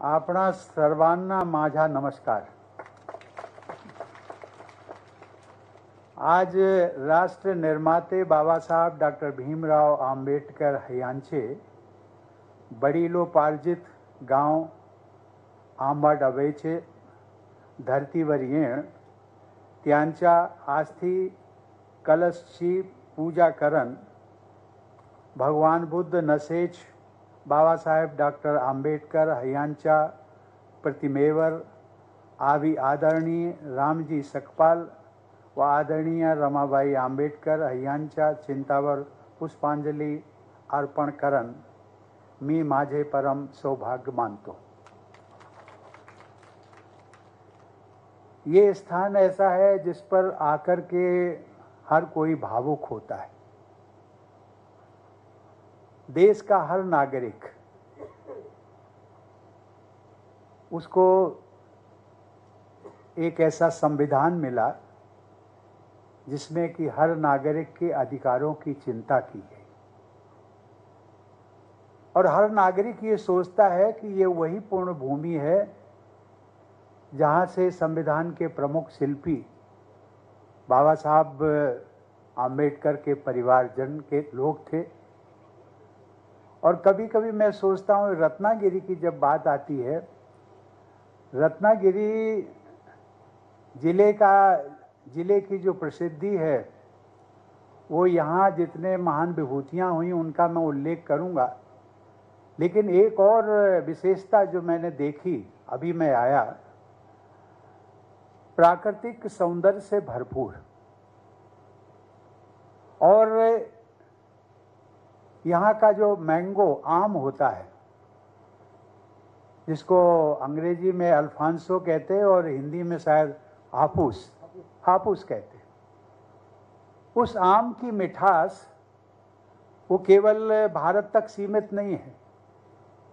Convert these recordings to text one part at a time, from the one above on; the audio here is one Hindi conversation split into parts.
आपणा सर्वांना माझा नमस्कार। आज राष्ट्र निर्माते बाबासाहेब डॉक्टर भीमराव आंबेडकर यांचे वडिलोपार्जित गांव आंबाडवेचे धर्तीवर येण, त्यांच्या आस्थी कलशची पूजा करण, भगवान बुद्ध नसेच बाबासाहेब डॉक्टर आंबेडकर यांच्या प्रतिमेवर आवी आदरणीय रामजी सकपाल व आदरणीय रमाबाई आंबेडकर यांच्या चिंतावर पुष्पांजली अर्पण करण मी माझे परम सौभाग्य मानतो। ये स्थान ऐसा है जिस पर आकर के हर कोई भावुक होता है। देश का हर नागरिक, उसको एक ऐसा संविधान मिला जिसमें कि हर नागरिक के अधिकारों की चिंता की गई और हर नागरिक ये सोचता है कि ये वही पूर्ण भूमि है जहाँ से संविधान के प्रमुख शिल्पी बाबा साहब आंबेडकर के परिवारजन के लोग थे। और कभी कभी मैं सोचता हूँ रत्नागिरी की जब बात आती है, रत्नागिरी जिले की जो प्रसिद्धि है वो यहाँ जितने महान विभूतियाँ हुई उनका मैं उल्लेख करूँगा, लेकिन एक और विशेषता जो मैंने देखी अभी मैं आया, प्राकृतिक सौंदर्य से भरपूर। और यहाँ का जो मैंगो आम होता है, जिसको अंग्रेजी में अल्फांसो कहते हैं और हिंदी में शायद हापुस कहते हैं, उस आम की मिठास वो केवल भारत तक सीमित नहीं है,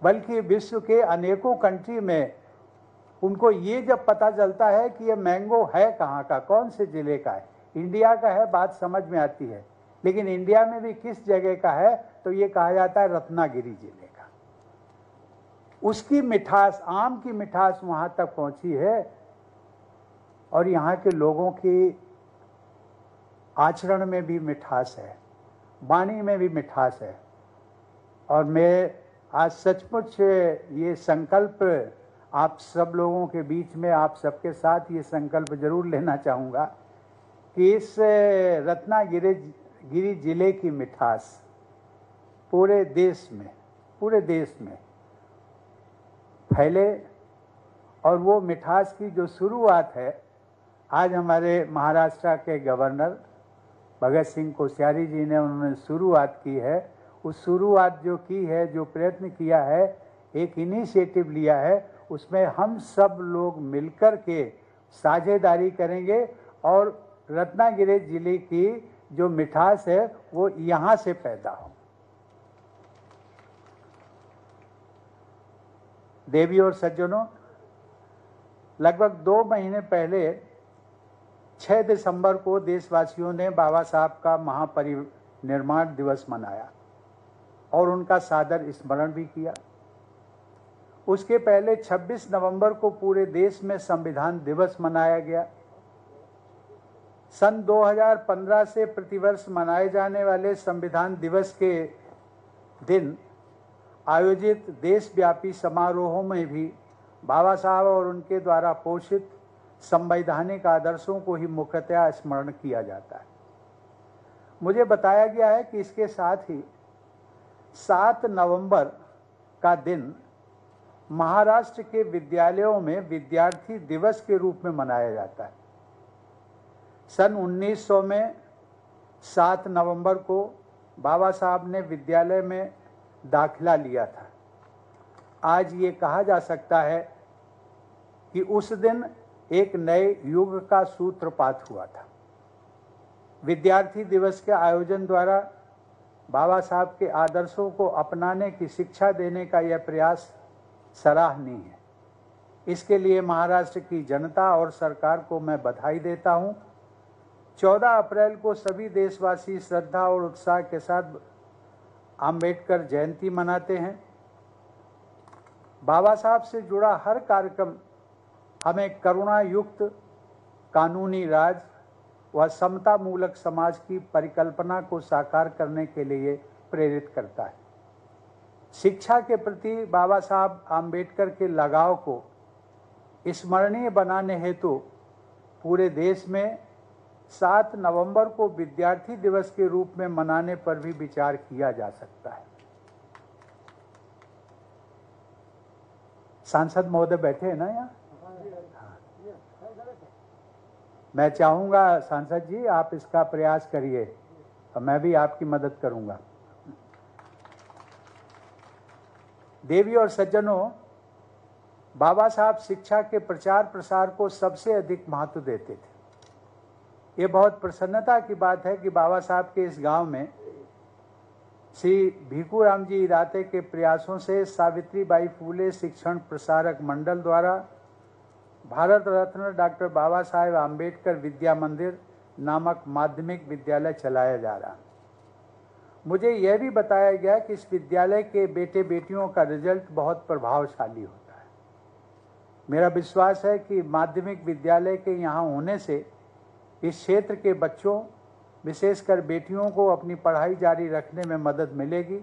बल्कि विश्व के अनेकों कंट्री में उनको ये जब पता चलता है कि ये मैंगो है कहाँ का, कौन से ज़िले का है, इंडिया का है, बात समझ में आती है, लेकिन इंडिया में भी किस जगह का है तो ये कहा जाता है रत्नागिरी जिले का। उसकी मिठास, आम की मिठास वहाँ तक पहुँची है और यहाँ के लोगों की आचरण में भी मिठास है, वाणी में भी मिठास है। और मैं आज सचमुच ये संकल्प आप सब लोगों के बीच में, आप सबके साथ ये संकल्प जरूर लेना चाहूँगा कि इस रत्नागिरी जिले की मिठास पूरे देश में फैले। और वो मिठास की जो शुरुआत है, आज हमारे महाराष्ट्र के गवर्नर भगत सिंह कोश्यारी जी ने उन्होंने शुरुआत की है। उस शुरुआत जो की है, जो प्रयत्न किया है, एक इनिशिएटिव लिया है, उसमें हम सब लोग मिलकर के साझेदारी करेंगे और रत्नागिरी जिले की जो मिठास है वो यहाँ से पैदा हो। देवी और सज्जनों, लगभग 2 महीने पहले 6 दिसंबर को देशवासियों ने बाबा साहब का महापरिनिर्वाण दिवस मनाया और उनका सादर स्मरण भी किया। उसके पहले 26 नवंबर को पूरे देश में संविधान दिवस मनाया गया। सन 2015 से प्रतिवर्ष मनाए जाने वाले संविधान दिवस के दिन आयोजित देशव्यापी समारोहों में भी बाबा साहब और उनके द्वारा पोषित संवैधानिक आदर्शों को ही मुख्यतः स्मरण किया जाता है। मुझे बताया गया है कि इसके साथ ही 7 नवंबर का दिन महाराष्ट्र के विद्यालयों में विद्यार्थी दिवस के रूप में मनाया जाता है। सन 1900 में 7 नवंबर को बाबा साहब ने विद्यालय में दाखिला लिया था। आज ये कहा जा सकता है कि उस दिन एक नए युग का सूत्रपात हुआ था। विद्यार्थी दिवस के आयोजन द्वारा बाबा साहब के आदर्शों को अपनाने की शिक्षा देने का यह प्रयास सराहनीय है। इसके लिए महाराष्ट्र की जनता और सरकार को मैं बधाई देता हूं। 14 अप्रैल को सभी देशवासी श्रद्धा और उत्साह के साथ आंबेडकर जयंती मनाते हैं। बाबा साहब से जुड़ा हर कार्यक्रम हमें करुणा युक्त कानूनी राज व समता मूलक समाज की परिकल्पना को साकार करने के लिए प्रेरित करता है। शिक्षा के प्रति बाबा साहब आम्बेडकर के लगाव को स्मरणीय बनाने हेतु पूरे देश में 7 नवंबर को विद्यार्थी दिवस के रूप में मनाने पर भी विचार किया जा सकता है। सांसद महोदय बैठे हैं ना यहाँ? मैं चाहूंगा सांसद जी आप इसका प्रयास करिए और मैं भी आपकी मदद करूंगा। देवी और सज्जनों, बाबा साहब शिक्षा के प्रचार प्रसार को सबसे अधिक महत्व देते थे। ये बहुत प्रसन्नता की बात है कि बाबा साहब के इस गांव में श्री भीखूराम जी इराते के प्रयासों से सावित्रीबाई फूले शिक्षण प्रसारक मंडल द्वारा भारत रत्न डॉक्टर बाबा साहेब आम्बेडकर विद्या मंदिर नामक माध्यमिक विद्यालय चलाया जा रहा। मुझे यह भी बताया गया कि इस विद्यालय के बेटे बेटियों का रिजल्ट बहुत प्रभावशाली होता है। मेरा विश्वास है कि माध्यमिक विद्यालय के यहाँ होने से इस क्षेत्र के बच्चों विशेषकर बेटियों को अपनी पढ़ाई जारी रखने में मदद मिलेगी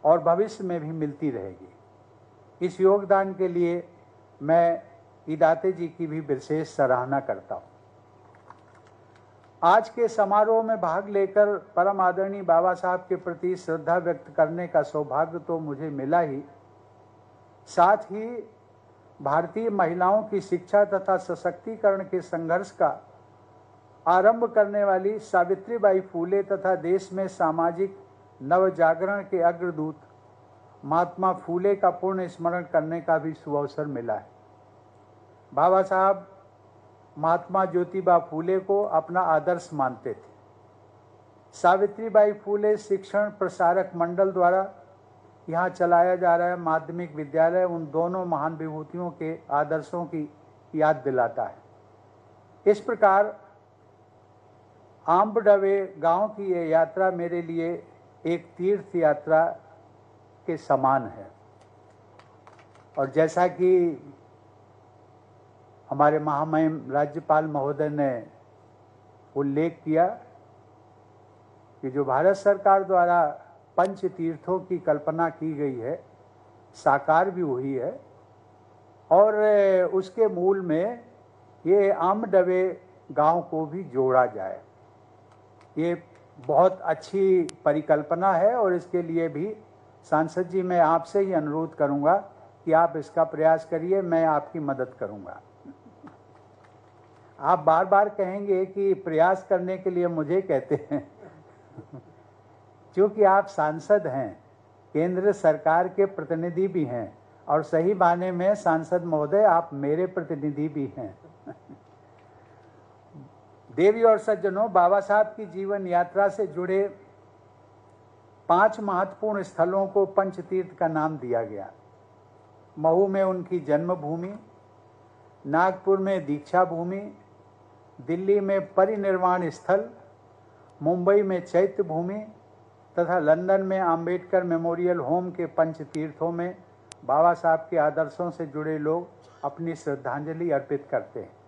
और भविष्य में भी मिलती रहेगी। इस योगदान के लिए मैं इदाते जी की भी विशेष सराहना करता हूँ। आज के समारोह में भाग लेकर परम आदरणीय बाबा साहब के प्रति श्रद्धा व्यक्त करने का सौभाग्य तो मुझे मिला ही, साथ ही भारतीय महिलाओं की शिक्षा तथा सशक्तिकरण के संघर्ष का आरंभ करने वाली सावित्रीबाई फूले तथा देश में सामाजिक नवजागरण के अग्रदूत महात्मा फूले का पूर्ण स्मरण करने का भी सुअवसर मिला है। बाबा साहब महात्मा ज्योतिबा फूले को अपना आदर्श मानते थे। सावित्रीबाई फूले शिक्षण प्रसारक मंडल द्वारा यहाँ चलाया जा रहा है माध्यमिक विद्यालय उन दोनों महान विभूतियों के आदर्शों की याद दिलाता है। इस प्रकार आम्बडवे गांव की ये यात्रा मेरे लिए एक तीर्थ यात्रा के समान है। और जैसा कि हमारे महामहिम राज्यपाल महोदय ने उल्लेख किया कि जो भारत सरकार द्वारा पंच तीर्थों की कल्पना की गई है, साकार भी हुई है और उसके मूल में ये आम्बडवे गांव को भी जोड़ा जाए। ये बहुत अच्छी परिकल्पना है और इसके लिए भी सांसद जी मैं आपसे ही अनुरोध करूंगा कि आप इसका प्रयास करिए, मैं आपकी मदद करूंगा। आप बार बार कहेंगे कि प्रयास करने के लिए मुझे कहते हैं क्योंकि आप सांसद हैं, केंद्र सरकार के प्रतिनिधि भी हैं और सही मायने में सांसद महोदय आप मेरे प्रतिनिधि भी हैं। देवी और सज्जनों, बाबा साहब की जीवन यात्रा से जुड़े 5 महत्वपूर्ण स्थलों को पंचतीर्थ का नाम दिया गया। महू में उनकी जन्मभूमि, नागपुर में दीक्षा भूमि, दिल्ली में परिनिर्वाण स्थल, मुंबई में चैत्य भूमि तथा लंदन में आम्बेडकर मेमोरियल होम के पंचतीर्थों में बाबा साहब के आदर्शों से जुड़े लोग अपनी श्रद्धांजलि अर्पित करते हैं।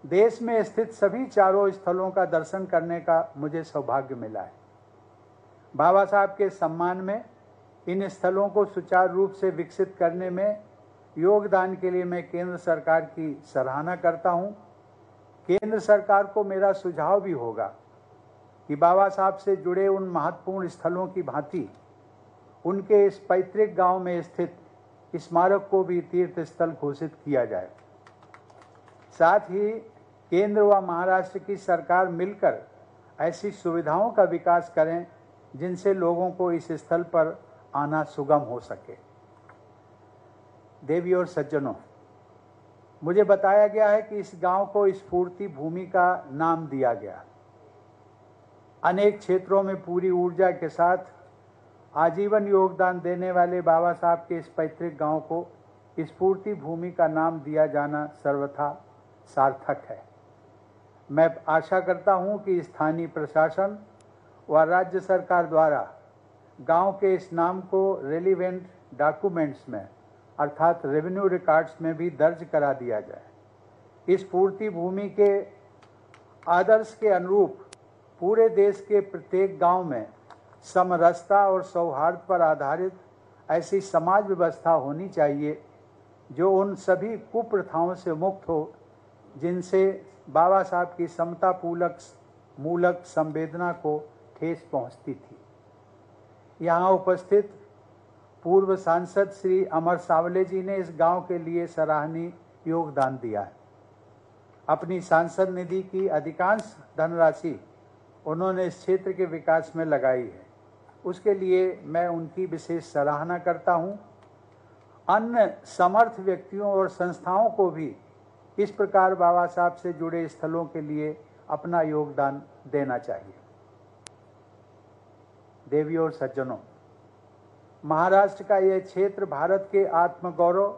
देश में स्थित सभी चारों स्थलों का दर्शन करने का मुझे सौभाग्य मिला है। बाबा साहब के सम्मान में इन स्थलों को सुचारू रूप से विकसित करने में योगदान के लिए मैं केंद्र सरकार की सराहना करता हूं। केंद्र सरकार को मेरा सुझाव भी होगा कि बाबा साहब से जुड़े उन महत्वपूर्ण स्थलों की भांति उनके इस पैतृक गांव में स्थित स्मारक को भी तीर्थ स्थल घोषित किया जाए। साथ ही केंद्र व महाराष्ट्र की सरकार मिलकर ऐसी सुविधाओं का विकास करें जिनसे लोगों को इस स्थल पर आना सुगम हो सके। देवी और सज्जनों, मुझे बताया गया है कि इस गांव को स्फूर्ति भूमि का नाम दिया गया। अनेक क्षेत्रों में पूरी ऊर्जा के साथ आजीवन योगदान देने वाले बाबा साहब के इस पैतृक गांव को स्फूर्ति भूमि का नाम दिया जाना सर्वथा सार्थक है। मैं आशा करता हूं कि स्थानीय प्रशासन व राज्य सरकार द्वारा गांव के इस नाम को रेलिवेंट डॉक्यूमेंट्स में अर्थात रेवेन्यू रिकॉर्ड्स में भी दर्ज करा दिया जाए। इस पूर्ति भूमि के आदर्श के अनुरूप पूरे देश के प्रत्येक गांव में समरसता और सौहार्द पर आधारित ऐसी समाज व्यवस्था होनी चाहिए जो उन सभी कुप्रथाओं से मुक्त हो जिनसे बाबा साहब की समता मूलक संवेदना को ठेस पहुंचती थी। यहाँ उपस्थित पूर्व सांसद श्री अमर सावले जी ने इस गांव के लिए सराहनीय योगदान दिया है। अपनी सांसद निधि की अधिकांश धनराशि उन्होंने इस क्षेत्र के विकास में लगाई है, उसके लिए मैं उनकी विशेष सराहना करता हूं। अन्य समर्थ व्यक्तियों और संस्थाओं को भी इस प्रकार बाबा साहब से जुड़े स्थलों के लिए अपना योगदान देना चाहिए। देवियों और सज्जनों, महाराष्ट्र का यह क्षेत्र भारत के आत्मगौरव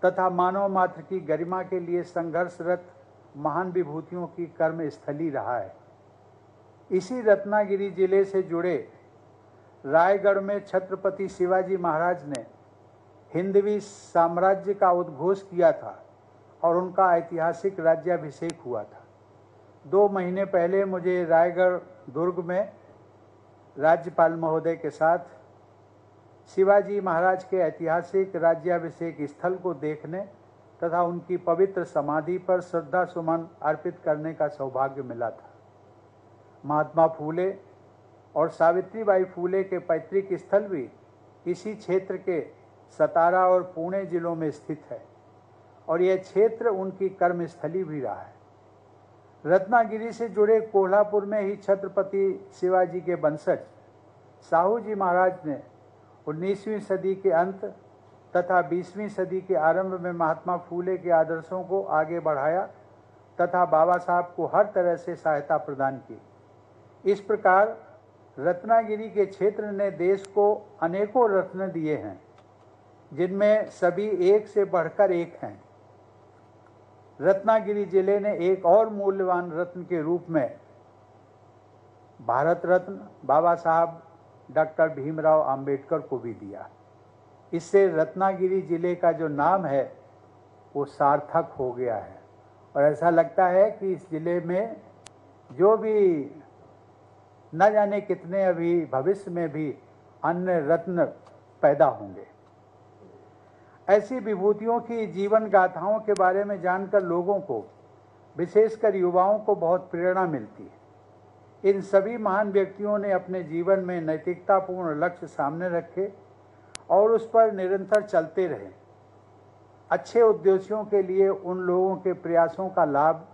तथा मानव मात्र की गरिमा के लिए संघर्षरत महान विभूतियों की कर्म स्थली रहा है। इसी रत्नागिरी जिले से जुड़े रायगढ़ में छत्रपति शिवाजी महाराज ने हिंदवी साम्राज्य का उद्घोष किया था और उनका ऐतिहासिक राज्याभिषेक हुआ था। 2 महीने पहले मुझे रायगढ़ दुर्ग में राज्यपाल महोदय के साथ शिवाजी महाराज के ऐतिहासिक राज्याभिषेक स्थल को देखने तथा उनकी पवित्र समाधि पर श्रद्धा सुमन अर्पित करने का सौभाग्य मिला था। महात्मा फूले और सावित्रीबाई फूले के पैतृक स्थल भी इसी क्षेत्र के सतारा और पुणे जिलों में स्थित है और यह क्षेत्र उनकी कर्मस्थली भी रहा है। रत्नागिरी से जुड़े कोल्हापुर में ही छत्रपति शिवाजी के वंशज साहू जी महाराज ने 19वीं सदी के अंत तथा 20वीं सदी के आरंभ में महात्मा फूले के आदर्शों को आगे बढ़ाया तथा बाबा साहब को हर तरह से सहायता प्रदान की। इस प्रकार रत्नागिरी के क्षेत्र ने देश को अनेकों रत्न दिए हैं, जिनमें सभी एक से बढ़कर एक हैं। रत्नागिरी जिले ने एक और मूल्यवान रत्न के रूप में भारत रत्न बाबा साहब डॉक्टर भीमराव अंबेडकर को भी दिया। इससे रत्नागिरी जिले का जो नाम है वो सार्थक हो गया है और ऐसा लगता है कि इस जिले में जो भी न जाने कितने अभी भविष्य में भी अन्य रत्न पैदा होंगे। ऐसी विभूतियों की जीवन गाथाओं के बारे में जानकर लोगों को, विशेषकर युवाओं को बहुत प्रेरणा मिलती है। इन सभी महान व्यक्तियों ने अपने जीवन में नैतिकतापूर्ण लक्ष्य सामने रखे और उस पर निरंतर चलते रहे। अच्छे उद्देश्यों के लिए उन लोगों के प्रयासों का लाभ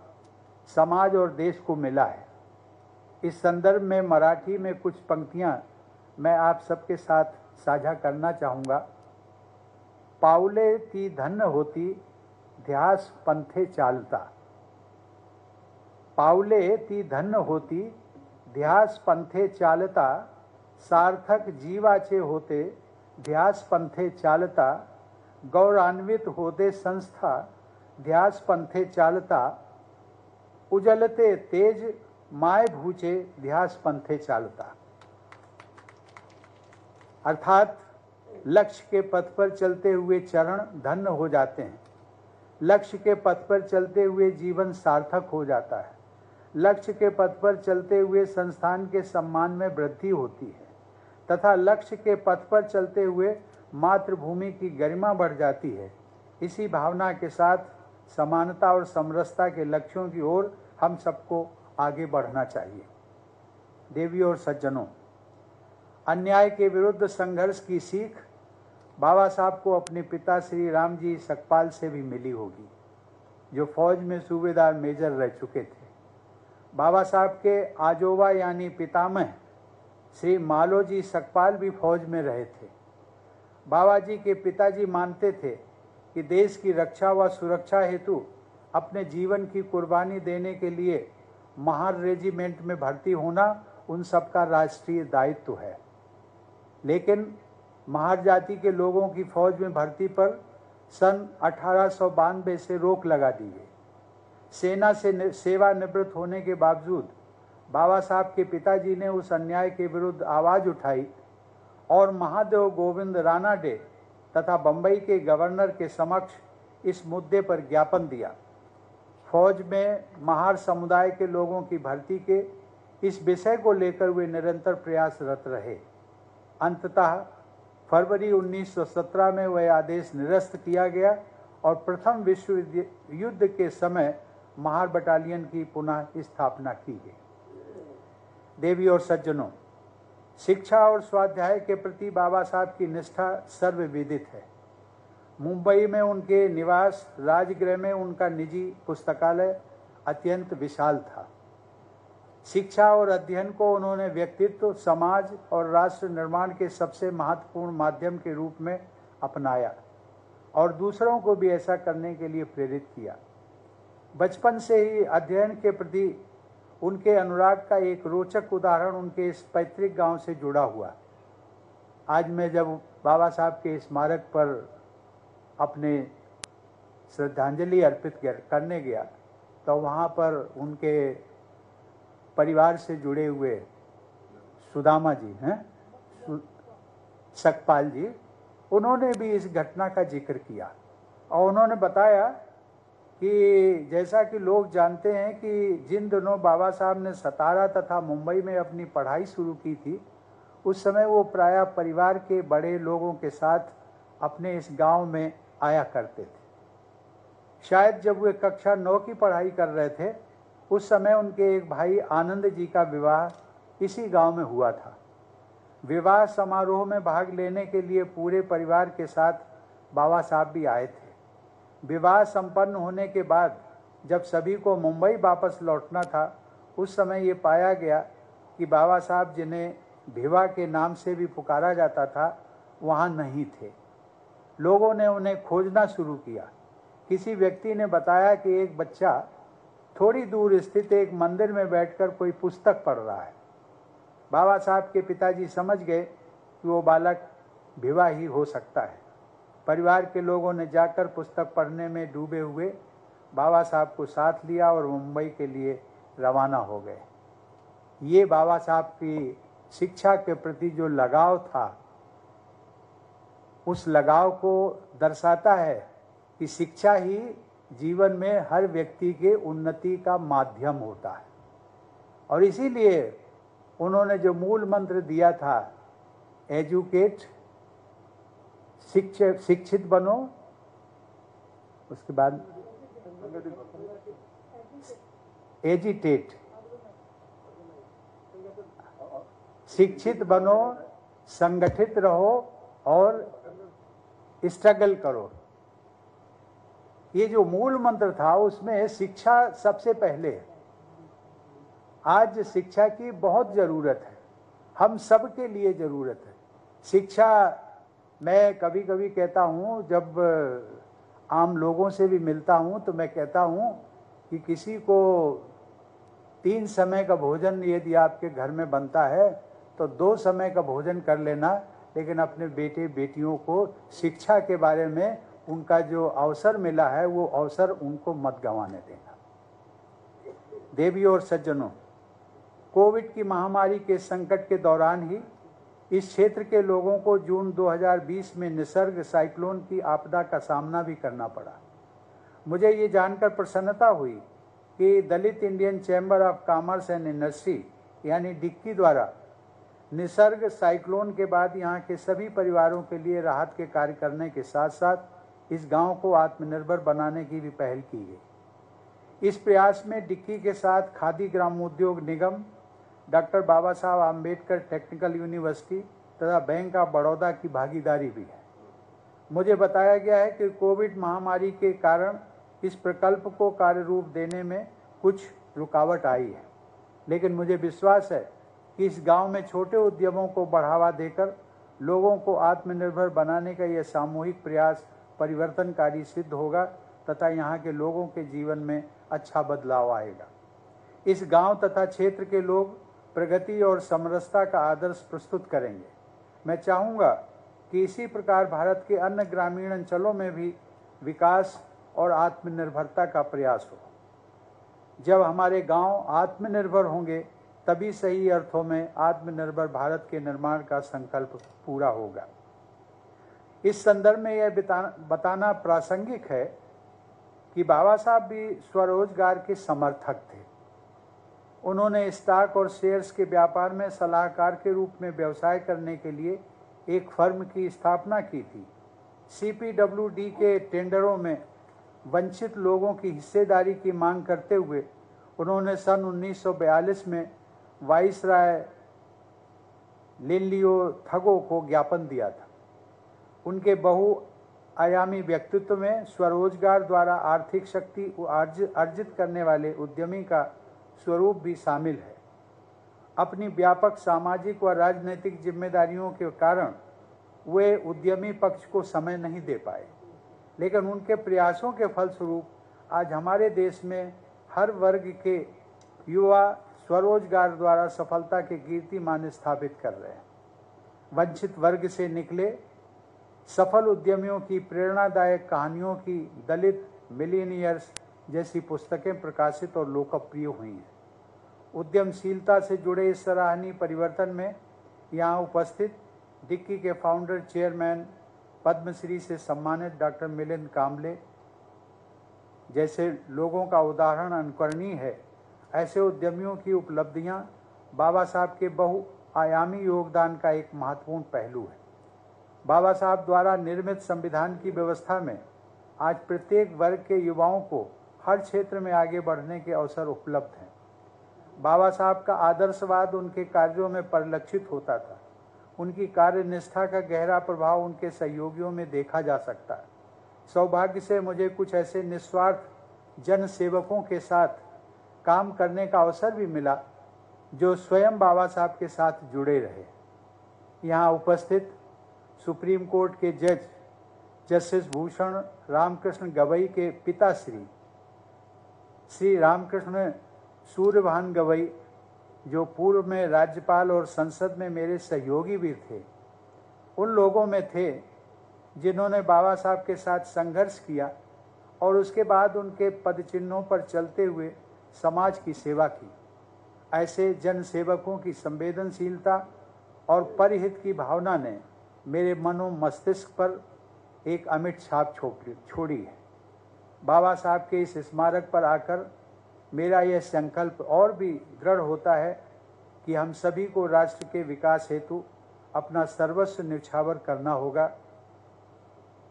समाज और देश को मिला है। इस संदर्भ में मराठी में कुछ पंक्तियां मैं आप सबके साथ साझा करना चाहूँगा। पावले ती धन्य होती ध्यास पंथे चालता। पावले ती धन्य होती ध्यास पंथे चालता, सार्थक जीवाचे होते ध्यास पंथे चालता, गौरवान्वित होते संस्था ध्यास पंथे चालता, उजलते तेज माय भूचे ध्यास पंथे चालता। अर्थात लक्ष्य के पथ पर चलते हुए चरण धन्य हो जाते हैं। लक्ष्य के पथ पर चलते हुए जीवन सार्थक हो जाता है। लक्ष्य के पथ पर चलते हुए संस्थान के सम्मान में वृद्धि होती है तथा लक्ष्य के पथ पर चलते हुए मातृभूमि की गरिमा बढ़ जाती है। इसी भावना के साथ समानता और समरसता के लक्ष्यों की ओर हम सबको आगे बढ़ना चाहिए। देवियों और सज्जनों, अन्याय के विरुद्ध संघर्ष की सीख बाबा साहब को अपने पिता श्री राम जी सकपाल से भी मिली होगी, जो फौज में सूबेदार मेजर रह चुके थे। बाबा साहब के आजोबा यानी पितामह श्री मालोजी सकपाल भी फौज में रहे थे। बाबा जी के पिताजी मानते थे कि देश की रक्षा व सुरक्षा हेतु अपने जीवन की कुर्बानी देने के लिए महार रेजिमेंट में भर्ती होना उन सबका राष्ट्रीय दायित्व है। लेकिन महार जाति के लोगों की फौज में भर्ती पर सन 1892 से रोक लगा दी गई। सेना से सेवानिवृत्त होने के बावजूद बाबा साहब के पिताजी ने उस अन्याय के विरुद्ध आवाज़ उठाई और महादेव गोविंद रानाडे तथा बंबई के गवर्नर के समक्ष इस मुद्दे पर ज्ञापन दिया। फौज में महार समुदाय के लोगों की भर्ती के इस विषय को लेकर वे निरंतर प्रयासरत रहे। अंततः फरवरी 1917 में वह आदेश निरस्त किया गया और प्रथम विश्व युद्ध के समय महार बटालियन की पुनः स्थापना की गई। देवी और सज्जनों, शिक्षा और स्वाध्याय के प्रति बाबा साहब की निष्ठा सर्वविदित है। मुंबई में उनके निवास राजगृह में उनका निजी पुस्तकालय अत्यंत विशाल था। शिक्षा और अध्ययन को उन्होंने व्यक्तित्व, समाज और राष्ट्र निर्माण के सबसे महत्वपूर्ण माध्यम के रूप में अपनाया और दूसरों को भी ऐसा करने के लिए प्रेरित किया। बचपन से ही अध्ययन के प्रति उनके अनुराग का एक रोचक उदाहरण उनके इस पैतृक गांव से जुड़ा हुआ। आज मैं जब बाबा साहब के स्मारक पर अपने श्रद्धांजलि अर्पित करने गया तो वहाँ पर उनके परिवार से जुड़े हुए सुदामा जी हैं, सकपाल जी, उन्होंने भी इस घटना का जिक्र किया और उन्होंने बताया कि जैसा कि लोग जानते हैं कि जिन दिनों बाबा साहब ने सतारा तथा मुंबई में अपनी पढ़ाई शुरू की थी, उस समय वो प्रायः परिवार के बड़े लोगों के साथ अपने इस गांव में आया करते थे। शायद जब वे कक्षा 9 की पढ़ाई कर रहे थे, उस समय उनके एक भाई आनंद जी का विवाह इसी गांव में हुआ था। विवाह समारोह में भाग लेने के लिए पूरे परिवार के साथ बाबा साहब भी आए थे। विवाह संपन्न होने के बाद जब सभी को मुंबई वापस लौटना था, उस समय ये पाया गया कि बाबा साहब, जिन्हें भिवा के नाम से भी पुकारा जाता था, वहाँ नहीं थे। लोगों ने उन्हें खोजना शुरू किया। किसी व्यक्ति ने बताया कि एक बच्चा थोड़ी दूर स्थित एक मंदिर में बैठकर कोई पुस्तक पढ़ रहा है। बाबा साहब के पिताजी समझ गए कि वो बालक भिवा ही हो सकता है। परिवार के लोगों ने जाकर पुस्तक पढ़ने में डूबे हुए बाबा साहब को साथ लिया और मुंबई के लिए रवाना हो गए। ये बाबा साहब की शिक्षा के प्रति जो लगाव था, उस लगाव को दर्शाता है कि शिक्षा ही जीवन में हर व्यक्ति के उन्नति का माध्यम होता है। और इसीलिए उन्होंने जो मूल मंत्र दिया था, एजुकेट, शिक्षित बनो, उसके बाद एजिटेट, शिक्षित बनो, संगठित रहो और स्ट्रगल करो। ये जो मूल मंत्र था, उसमें शिक्षा सबसे पहले है। आज शिक्षा की बहुत ज़रूरत है, हम सब के लिए ज़रूरत है शिक्षा। मैं कभी कभी कहता हूँ, जब आम लोगों से भी मिलता हूँ तो मैं कहता हूँ कि किसी को 3 समय का भोजन यदि आपके घर में बनता है तो 2 समय का भोजन कर लेना, लेकिन अपने बेटे बेटियों को शिक्षा के बारे में उनका जो अवसर मिला है, वो अवसर उनको मत गंवाने देना। देवी और सज्जनों, कोविड की महामारी के संकट के दौरान ही इस क्षेत्र के लोगों को जून 2020 में निसर्ग साइक्लोन की आपदा का सामना भी करना पड़ा। मुझे ये जानकर प्रसन्नता हुई कि Dalit Indian chamber of commerce and industry यानी डिक्की द्वारा निसर्ग साइक्लोन के बाद यहाँ के सभी परिवारों के लिए राहत के कार्य करने के साथ साथ इस गांव को आत्मनिर्भर बनाने की भी पहल की गई। इस प्रयास में डिक्की के साथ खादी ग्रामोद्योग निगम, डॉक्टर बाबा साहब आम्बेडकर टेक्निकल यूनिवर्सिटी तथा बैंक ऑफ बड़ौदा की भागीदारी भी है। मुझे बताया गया है कि कोविड महामारी के कारण इस प्रकल्प को कार्य रूप देने में कुछ रुकावट आई है, लेकिन मुझे विश्वास है कि इस गांव में छोटे उद्यमों को बढ़ावा देकर लोगों को आत्मनिर्भर बनाने का यह सामूहिक प्रयास परिवर्तनकारी सिद्ध होगा तथा यहाँ के लोगों के जीवन में अच्छा बदलाव आएगा। इस गांव तथा क्षेत्र के लोग प्रगति और समरसता का आदर्श प्रस्तुत करेंगे। मैं चाहूँगा कि इसी प्रकार भारत के अन्य ग्रामीण अंचलों में भी विकास और आत्मनिर्भरता का प्रयास हो। जब हमारे गांव आत्मनिर्भर होंगे, तभी सही अर्थों में आत्मनिर्भर भारत के निर्माण का संकल्प पूरा होगा। इस संदर्भ में यह बताना प्रासंगिक है कि बाबा साहब भी स्वरोजगार के समर्थक थे। उन्होंने स्टॉक और शेयर्स के व्यापार में सलाहकार के रूप में व्यवसाय करने के लिए एक फर्म की स्थापना की थी। CPWD के टेंडरों में वंचित लोगों की हिस्सेदारी की मांग करते हुए उन्होंने सन 1942 में वाइसराय लिनलियो थगो को ज्ञापन दिया था। उनके बहुआयामी व्यक्तित्व में स्वरोजगार द्वारा आर्थिक शक्ति अर्जित करने वाले उद्यमी का स्वरूप भी शामिल है। अपनी व्यापक सामाजिक व राजनीतिक जिम्मेदारियों के कारण वे उद्यमी पक्ष को समय नहीं दे पाए, लेकिन उनके प्रयासों के फलस्वरूप आज हमारे देश में हर वर्ग के युवा स्वरोजगार द्वारा सफलता के कीर्तिमान स्थापित कर रहे हैं। वंचित वर्ग से निकले सफल उद्यमियों की प्रेरणादायक कहानियों की दलित मिलीनियर्स जैसी पुस्तकें प्रकाशित और लोकप्रिय हुई हैं। उद्यमशीलता से जुड़े इस सराहनीय परिवर्तन में यहाँ उपस्थित डिक्की के फाउंडर चेयरमैन पद्मश्री से सम्मानित डॉक्टर मिलिंद कांबले जैसे लोगों का उदाहरण अनुकरणीय है। ऐसे उद्यमियों की उपलब्धियां बाबा साहब के बहुआयामी योगदान का एक महत्वपूर्ण पहलू है। बाबा साहब द्वारा निर्मित संविधान की व्यवस्था में आज प्रत्येक वर्ग के युवाओं को हर क्षेत्र में आगे बढ़ने के अवसर उपलब्ध हैं। बाबा साहब का आदर्शवाद उनके कार्यों में परिलक्षित होता था। उनकी कार्यनिष्ठा का गहरा प्रभाव उनके सहयोगियों में देखा जा सकता है। सौभाग्य से मुझे कुछ ऐसे निस्वार्थ जन सेवकों के साथ काम करने का अवसर भी मिला जो स्वयं बाबा साहब के साथ जुड़े रहे। यहाँ उपस्थित सुप्रीम कोर्ट के जज जस्टिस भूषण रामकृष्ण गवई के पिता श्री रामकृष्ण सूर्यभान गवई, जो पूर्व में राज्यपाल और संसद में मेरे सहयोगी भी थे, उन लोगों में थे जिन्होंने बाबा साहब के साथ संघर्ष किया और उसके बाद उनके पदचिन्हों पर चलते हुए समाज की सेवा की। ऐसे जन सेवकों की संवेदनशीलता और परहित की भावना ने मेरे मनो मस्तिष्क पर एक अमिट छाप छोड़ी है। बाबा साहब के इस स्मारक पर आकर मेरा यह संकल्प और भी दृढ़ होता है कि हम सभी को राष्ट्र के विकास हेतु अपना सर्वस्व न्यौछावर करना होगा।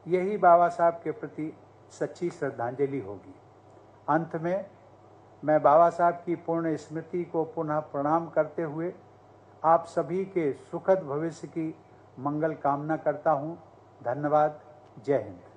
यही बाबा साहब के प्रति सच्ची श्रद्धांजलि होगी। अंत में मैं बाबा साहब की पूर्ण स्मृति को पुनः प्रणाम करते हुए आप सभी के सुखद भविष्य की मंगल कामना करता हूँ। धन्यवाद। जय हिंद।